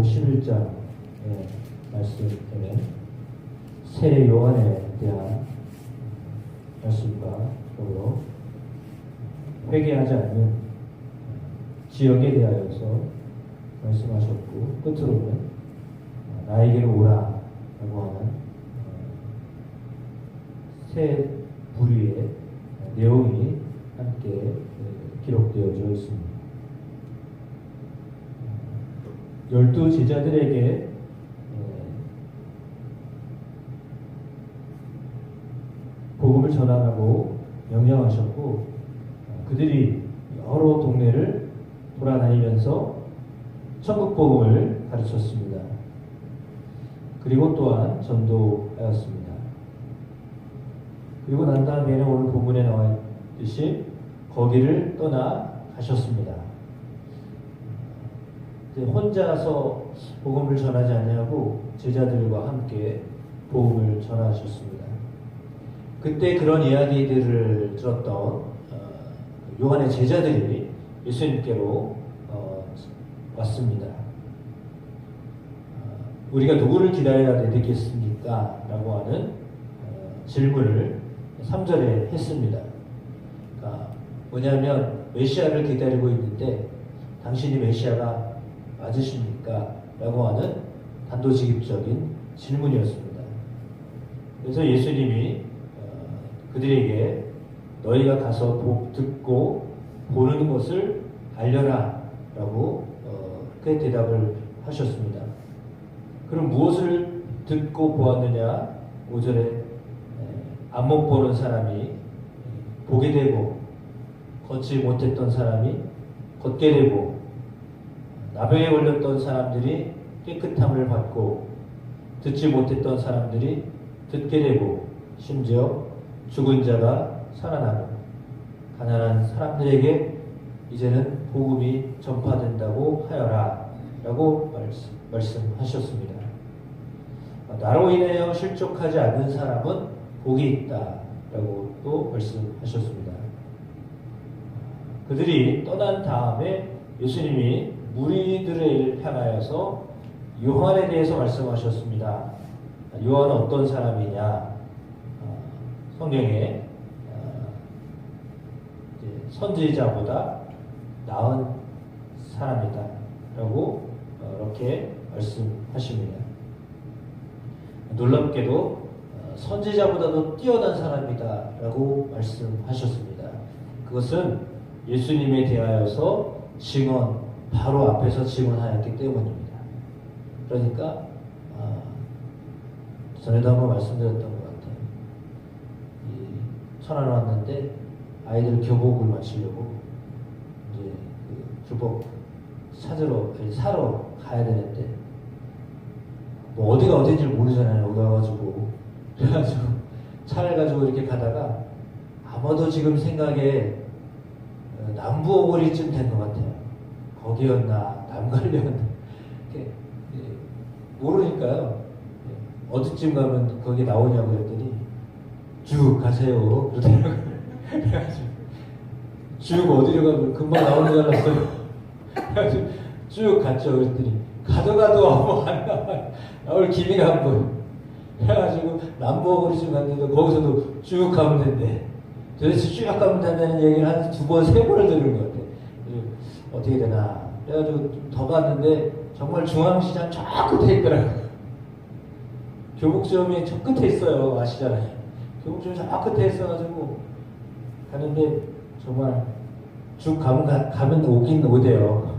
마태복음 11장의 말씀에 새 요한에 대한 말씀과 더불어 회개하지 않는 지역에 대하여서 말씀하셨고, 끝으로는 나에게로 오라 라고 하는 새 부류의 내용이 함께 기록되어져 있습니다. 12 제자들에게 복음을 전하라고 명령하셨고, 그들이 여러 동네를 돌아다니면서 천국 복음을 가르쳤습니다. 그리고 또한 전도하였습니다. 그리고 난 다음에는 오늘 본문에 나와 있듯이 거기를 떠나 가셨습니다. 혼자서 복음을 전하지 않냐고 제자들과 함께 복음을 전하셨습니다. 그때 그런 이야기들을 들었던 요한의 제자들이 예수님께로 왔습니다. 우리가 누구를 기다려야 되겠습니까? 라고 하는 질문을 3절에 했습니다. 그러니까 뭐냐면 메시아를 기다리고 있는데 당신이 메시아가 맞으십니까? 라고 하는 단도직입적인 질문이었습니다. 그래서 예수님이 그들에게 너희가 가서 듣고 보는 것을 알려라 라고 그렇게 대답을 하셨습니다. 그럼 무엇을 듣고 보았느냐? 5절에 안목 보는 사람이 보게 되고, 걷지 못했던 사람이 걷게 되고, 나병에 걸렸던 사람들이 깨끗함을 받고, 듣지 못했던 사람들이 듣게 되고, 심지어 죽은 자가 살아나고, 가난한 사람들에게 이제는 복음이 전파된다고 하여라 라고 말씀하셨습니다. 나로 인하여 실족하지 않는 사람은 복이 있다 라고 또 말씀하셨습니다. 그들이 떠난 다음에 예수님이 무리들을 향하여서 요한에 대해서 말씀하셨습니다. 요한은 어떤 사람이냐? 성경에 선지자보다 나은 사람이다 라고 이렇게 말씀하십니다. 놀랍게도 선지자보다도 뛰어난 사람이다 라고 말씀하셨습니다. 그것은 예수님에 대하여서 증언, 바로 앞에서 증언하였기 때문입니다. 그러니까 전에도 한번 말씀드렸던 것 같아요. 천안 왔는데 아이들 교복을 마치려고 이제 그 교복 사러 가야 되는데 뭐 어디가 어딘지 모르잖아요. 여기 와가지고 그래가지고 차를 가지고 이렇게 가다가 아마도 지금 생각에 남부오거리쯤 된 것 같아요. 거기였나 남갈려였나 모르니까요. 어디쯤 가면 거기 나오냐고 그랬더니 쭉 가세요 그러더라고요. 그래가지고 쭉 어디로 가면 금방 나오는 줄 알았어요. 그래가지고 쭉 갔죠. 그랬더니 가도 안 나올 기미가 안 보여. 그래가지고 남부오거리쯤 갔는데 거기서도 쭉 가면 된대. 도대체 쭉 가면 된다는 얘기를 한 2번, 3번을 들은 것 같아. 어떻게 되나. 그래가지고 좀 더 갔는데 정말 중앙시장 저 끝에 있더라고요. 교복점이 저 끝에 있어요. 아시잖아요. 교복점이 저 끝에 있어가지고 가는데 정말 쭉 가면 오긴 오대요.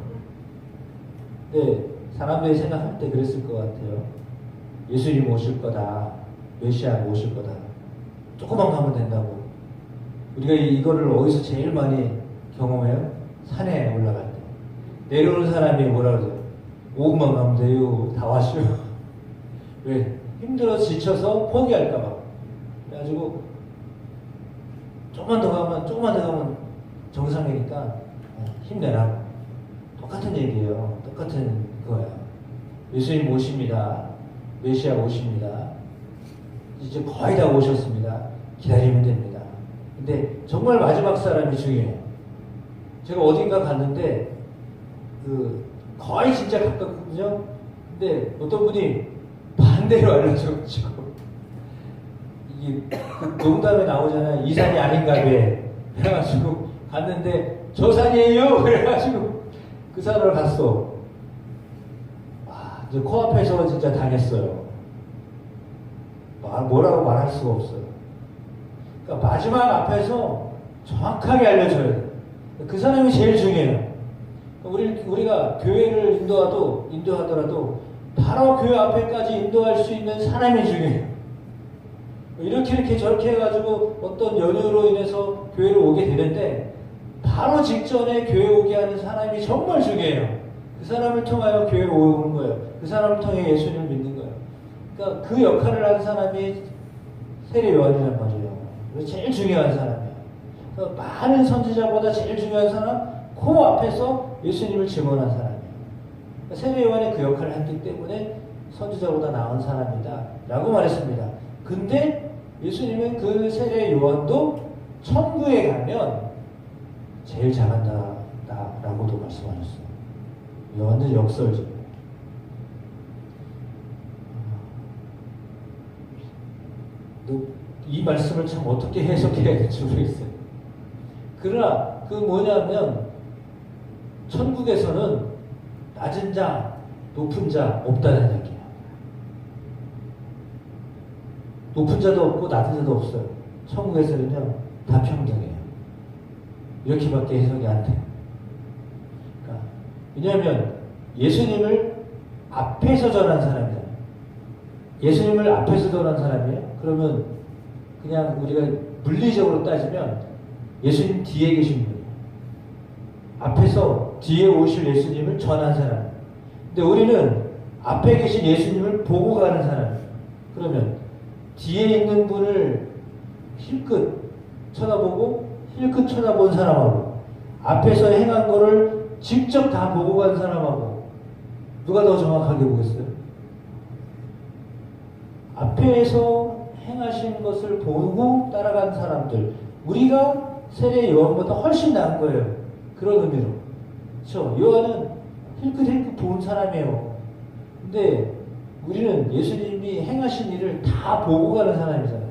근데 사람들이 생각할 때 그랬을 것 같아요. 예수님 오실 거다. 메시아가 오실 거다. 조금만 가면 된다고. 우리가 이거를 어디서 제일 많이 경험해요? 산에 올라갈 때. 내려오는 사람이 뭐라 그러죠? 5분만 가면 돼요. 다 왔슈. 왜? 힘들어 지쳐서 포기할까봐. 그래가지고 조금만 더 가면 정상이니까 힘내라. 똑같은 얘기예요. 똑같은 거예요. 예수님 오십니다. 메시아 오십니다. 이제 거의 다 오셨습니다. 기다리면 됩니다. 근데 정말 마지막 사람이 중요해요. 제가 어딘가 갔는데 거의 진짜 가깝거든요. 근데 어떤 분이 반대로 알려줘가지고 이게 그 농담에 나오잖아요. 이 산이 아닌가 왜? 그래가지고 갔는데 저 산이에요. 그래가지고 그 산을 갔어. 와, 이제 코앞에서 진짜 당했어요. 뭐라고 말할 수가 없어요. 그러니까 마지막 앞에서 정확하게 알려줘야 돼요. 그 사람이 제일 중요해요. 우리가 교회를 인도하더라도 바로 교회 앞에까지 인도할 수 있는 사람이 중요해요. 이렇게 저렇게 해가지고 어떤 연유로 인해서 교회를 오게 되는데 바로 직전에 교회 오게 하는 사람이 정말 중요해요. 그 사람을 통하여 교회를 오는 거예요. 그 사람을 통해 예수님을 믿는 거예요. 그러니까 그 역할을 하는 사람이 세례 요한이란 말이에요. 제일 중요한 사람이에요. 그러니까 많은 선지자보다 제일 중요한 사람, 그 앞에서 예수님을 증언한 사람이에요. 그러니까 세례 요한이 그 역할을 했기 때문에 선지자보다 나은 사람이다 라고 말했습니다. 근데 예수님은 그 세례 요한도 천국에 가면 제일 잘한다 라고도 말씀하셨어요. 완전 역설적. 이 말씀을 참 어떻게 해석해야 될지 모르겠어요. 그러나 그 뭐냐면 천국에서는 낮은 자, 높은 자 없다는 얘기예요. 높은 자도 없고 낮은 자도 없어요. 천국에서는요 다 평등해요. 이렇게밖에 해석이 안 돼요. 그러니까 왜냐하면 예수님을 앞에서 전한 사람이잖아요. 예수님을 앞에서 전한 사람이에요. 그러면 그냥 우리가 물리적으로 따지면 예수님 뒤에 계신 분이에요. 앞에서 뒤에 오실 예수님을 전한 사람. 근데 우리는 앞에 계신 예수님을 보고 가는 사람이에요. 그러면 뒤에 있는 분을 힐끗 쳐다보고 힐끗 쳐다본 사람하고 앞에서 행한 거를 직접 다 보고 간 사람하고 누가 더 정확하게 보겠어요? 앞에서 행하신 것을 보고 따라간 사람들, 우리가 세례 요한보다 훨씬 나은 거예요. 그런 의미로. 그렇죠? 요한은 힐끗힐끗 본 사람이에요. 근데 우리는 예수님이 행하신 일을 다 보고 가는 사람이잖아요.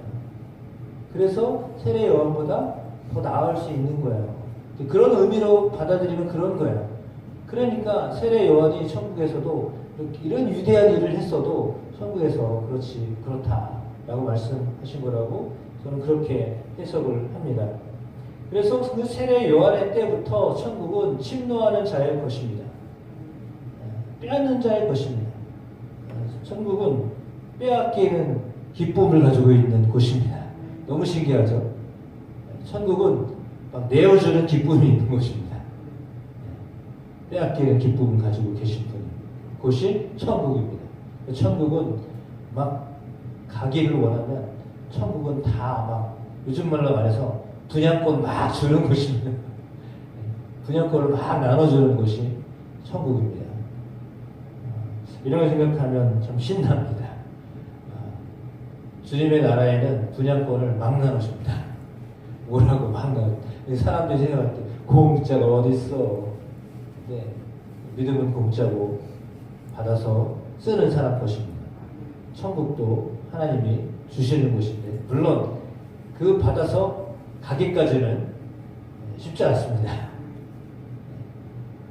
그래서 세례 요한보다 더 나을 수 있는 거예요. 그런 의미로 받아들이면 그런 거예요. 그러니까 세례 요한이 천국에서도 이런 위대한 일을 했어도 천국에서 그렇다라고 말씀하신 거라고 저는 그렇게 해석을 합니다. 그래서 그 세례 요한의 때부터 천국은 침노하는 자의 것입니다. 빼앗는 자의 것입니다. 천국은 빼앗기는 기쁨을 가지고 있는 곳입니다. 너무 신기하죠? 천국은 막 내어주는 기쁨이 있는 곳입니다. 빼앗기는 기쁨을 가지고 계신 분이 곳이 천국입니다. 천국은 막 가기를 원하면 천국은 다 막 요즘 말로 말해서 분양권 막 주는 곳입니다. 분양권을 막 나눠주는 곳이 천국입니다. 이런 걸 생각하면 참 신납니다. 주님의 나라에는 분양권을 막 나눠줍니다. 뭐라고 막 나눠. 사람들이 생각할 때 공짜가 어디 있어? 네, 믿음은 공짜고 받아서 쓰는 사람 것입니다. 천국도 하나님이 주시는 곳인데 물론 그 받아서 가기까지는 쉽지 않습니다.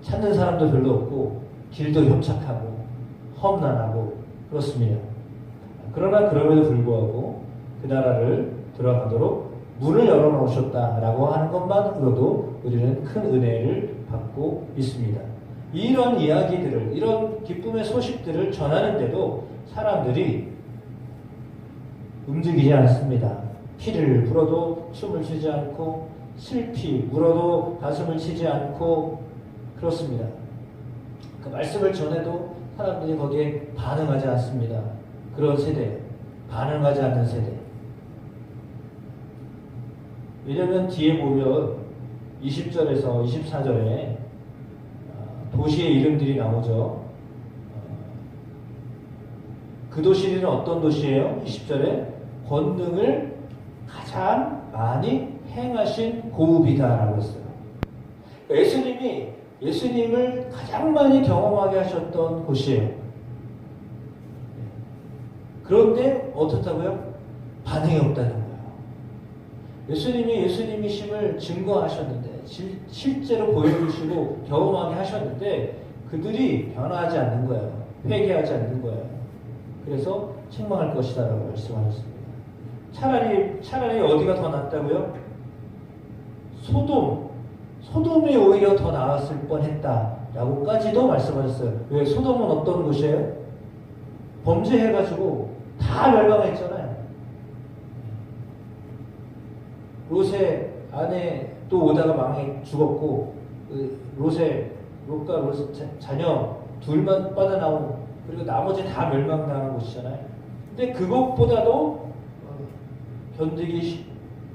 찾는 사람도 별로 없고 길도 협착하고 험난하고 그렇습니다. 그러나 그럼에도 불구하고 그 나라를 들어가도록 문을 열어놓으셨다라고 하는 것만으로도 우리는 큰 은혜를 받고 있습니다. 이런 이야기들을, 이런 기쁨의 소식들을 전하는데도 사람들이 움직이지 않습니다. 피를 불어도 춤을 추지 않고 슬피 울어도 가슴을 치지 않고 그렇습니다. 그 말씀을 전해도 사람들이 거기에 반응하지 않습니다. 그런 세대, 반응하지 않는 세대. 왜냐면 뒤에 보면 20절에서 24절에 도시의 이름들이 나오죠. 그 도시는 어떤 도시예요? 20절에 권능을 가장 많이 행하신 고읍이다라고 했어요. 예수님을 가장 많이 경험하게 하셨던 곳이에요. 그런데 어떻다고요? 반응이 없다는 거예요. 예수님이 예수님이심을 증거하셨는데 실제로 보여주시고 경험하게 하셨는데 그들이 변화하지 않는 거예요. 회개하지 않는 거예요. 그래서 책망할 것이다 라고 말씀하셨습니다. 차라리 어디가 더 낫다고요? 소돔이 오히려 더 나았을 뻔했다 라고까지도 말씀하셨어요. 왜? 소돔은 어떤 곳이에요? 범죄해가지고 다 멸망했잖아요. 롯의 아내 또 오다가 망해 죽었고, 롯과 롯의 자녀 둘만 빠져나온, 그리고 나머지 다 멸망당한 곳이잖아요. 근데 그것보다도 견디기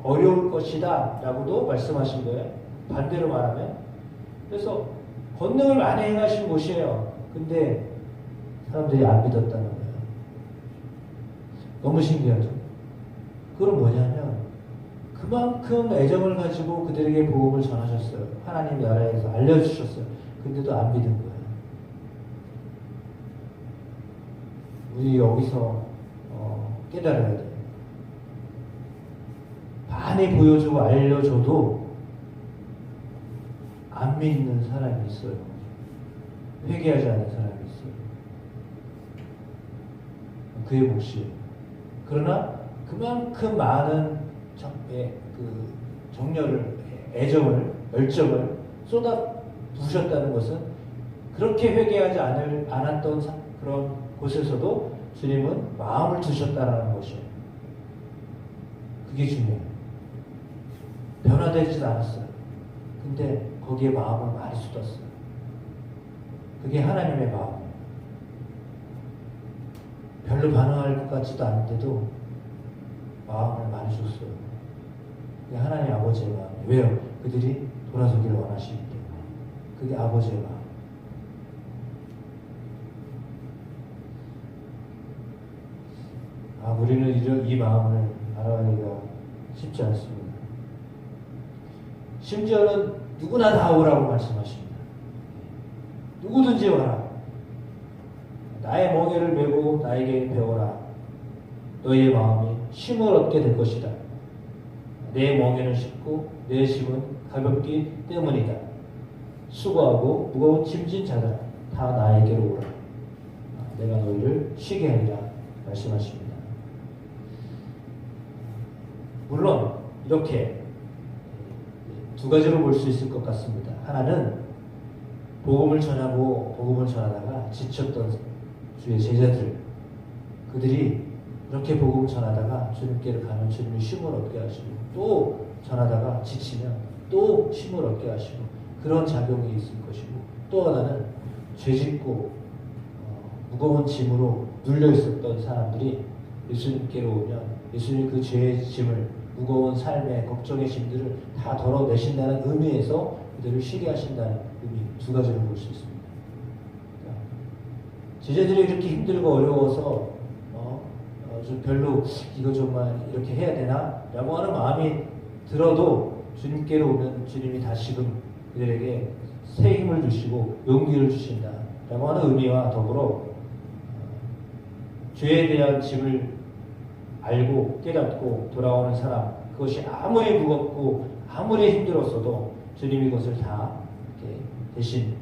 어려울 것이다 라고도 말씀하신 거예요. 반대로 말하면. 그래서 권능을 많이 행하신 곳이에요. 근데 사람들이 안 믿었다는 거예요. 너무 신기하죠. 그건 뭐냐면 그만큼 애정을 가지고 그들에게 복음을 전하셨어요. 하나님 나라에서 알려주셨어요. 근데도 안 믿은 거예요. 우리 여기서 깨달아야 돼요. 많이 보여주고 알려줘도 안 믿는 사람이 있어요. 회개하지 않는 사람이 있어요. 그의 몫이에요. 그러나 그만큼 많은 정열을, 애정을, 열정을 쏟아 부으셨다는 것은 그렇게 회개하지 않았던 그런 곳에서도 주님은 마음을 두셨다는 것이에요. 그게 중요해요. 변화되지 않았어요. 근데 거기에 마음을 많이 쏟았어요. 그게 하나님의 마음이에요. 별로 반응할 것 같지도 않은데도 마음을 많이 줬어요. 그게 하나님 아버지의 마음이에요. 왜요? 그들이 돌아서기를 원하시기 때문에. 그게 아버지의 마음. 우리는 이 마음을 알아가기가 쉽지 않습니다. 심지어는 누구나 다 오라고 말씀하십니다. 누구든지 와라. 나의 멍에를 메고 나에게 배워라. 너희의 마음이 쉼을 얻게 될 것이다. 내 멍에는 쉽고 내 짐은 가볍기 때문이다. 수고하고 무거운 짐진 자들아 다 나에게로 오라. 내가 너희를 쉬게 하리라 말씀하십니다. 물론 이렇게 두 가지로 볼 수 있을 것 같습니다. 하나는 복음을 전하다가 지쳤던 주의 제자들, 그들이 이렇게 복음을 전하다가 주님께로 가면 주님이 쉼을 얻게 하시고, 또 전하다가 지치면 또 쉼을 얻게 하시고, 그런 작용이 있을 것이고, 또 하나는 죄짓고 무거운 짐으로 눌려 있었던 사람들이 예수님께로 오면 예수님 그 죄의 짐을, 무거운 삶의 걱정의 짐들을 다 덜어내신다는 의미에서 그들을 쉬게 하신다는 의미, 두 가지를 볼 수 있습니다. 그러니까 제자들이 이렇게 힘들고 어려워서 좀 별로 이거 정말 이렇게 해야 되나? 라고 하는 마음이 들어도 주님께로 오면 주님이 다시금 그들에게 새 힘을 주시고 용기를 주신다 라고 하는 의미와 더불어 죄에 대한 짐을 알고 깨닫고 돌아오는 사람, 그것이 아무리 무겁고 아무리 힘들었어도 주님이 그것을 다 이렇게 대신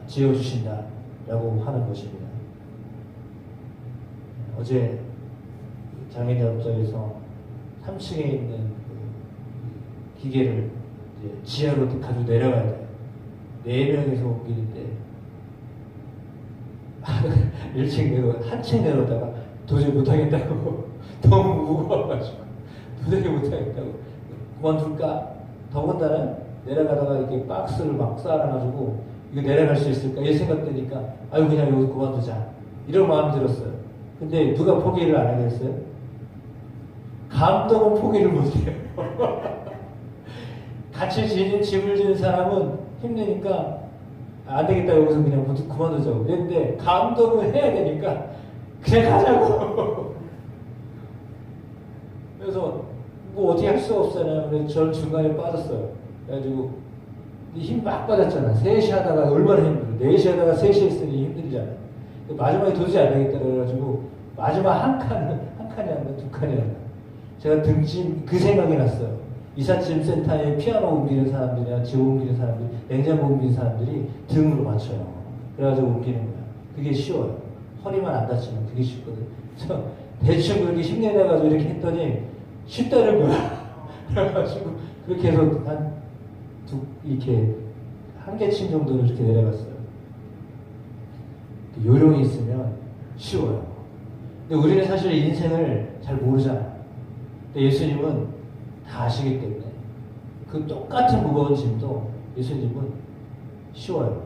지어주신다 라고 하는 것입니다. 어제 장애인협정에서 3층에 있는 그 기계를 이제 지하로 가지고 내려가야 돼요. 4명이서 옮기는데 1층 한층 내려다가 도저히 못하겠다고 너무 무거워가지고 도저히 못하겠다고 그만둘까? 더군다나 내려가다가 이렇게 박스를 막 쌓아가지고 이거 내려갈 수 있을까? 이 생각되니까 아유 그냥 여기서 그만두자 이런 마음이 들었어요. 근데 누가 포기를 안 하겠어요? 감독은 포기를 못해요. 같이 짐을 지는 사람은 힘내니까 안 되겠다 여기서 그냥 그만두자고 그랬는데 감독은 해야 되니까 그냥 가자고. 그래서 뭐 어떻게 할 수가 없잖아요. 그래서 저는 중간에 빠졌어요. 그래가지고 힘 막 빠졌잖아. 3시 하다가 얼마나 힘들어. 4시 하다가 3시 했으니 힘들잖아요. 마지막에 도저히 안 되겠다 그래가지고 마지막 한 칸이었나 두 칸이었나. 제가 등짐 그 생각이 났어요. 이삿짐 센터에 피아노 옮기는 사람들이나 지오 옮기는 사람들, 냉장고 옮기는 사람들이 등으로 맞춰요. 그래가지고 옮기는 거야. 그게 쉬워요. 허리만 안 다치면 그게 쉽거든. 그래서 대충 그렇게 힘내가지고 이렇게 했더니 쉽다는 거야. 그래가지고 그렇게 해서 이렇게 한 개층 정도로 이렇게 내려갔어요. 요령이 있으면 쉬워요. 근데 우리는 사실 인생을 잘 모르잖아요. 근데 예수님은 다 아시기 때문에 그 똑같은 무거운 짐도 예수님은 쉬워요.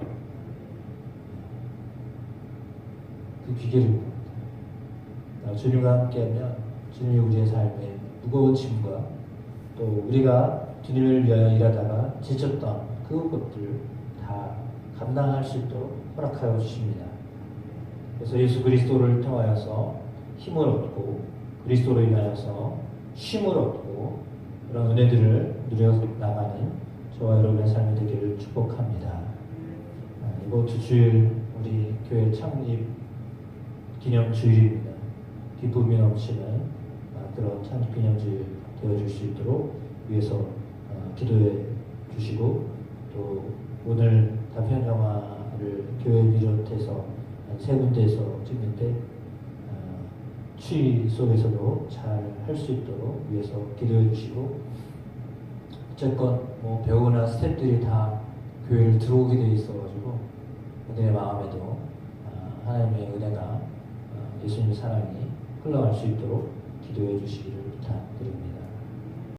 그 비결이 뭡니까? 주님과 함께하면 주님이 우리의 삶에 무거운 짐과 또 우리가 주님을 위하여 일하다가 지쳤던 그것들 다 감당할 수 있도록 허락하여 주십니다. 그래서 예수 그리스도를 통하여서 힘을 얻고 그리스도로 인하여서 쉼을 얻고 그런 은혜들을 누려 나가는 저와 여러분의 삶이 되기를 축복합니다. 이번 주 주일 우리 교회 창립 기념 주일입니다. 기쁨이 넘치는 그런 창립 기념 주일 되어줄 수 있도록 위해서 기도해 주시고 또 오늘 단편 영화를 교회 비롯해서 세 군데에서 찍는데 추위 속에서도 잘 할 수 있도록 위해서 기도해 주시고 어쨌건 뭐 배우나 스태프들이 다 교회를 들어오게 돼 있어가지고 그들의 마음에도 하나님의 은혜가 예수님의 사랑이 흘러갈 수 있도록 기도해 주시기를 부탁드립니다.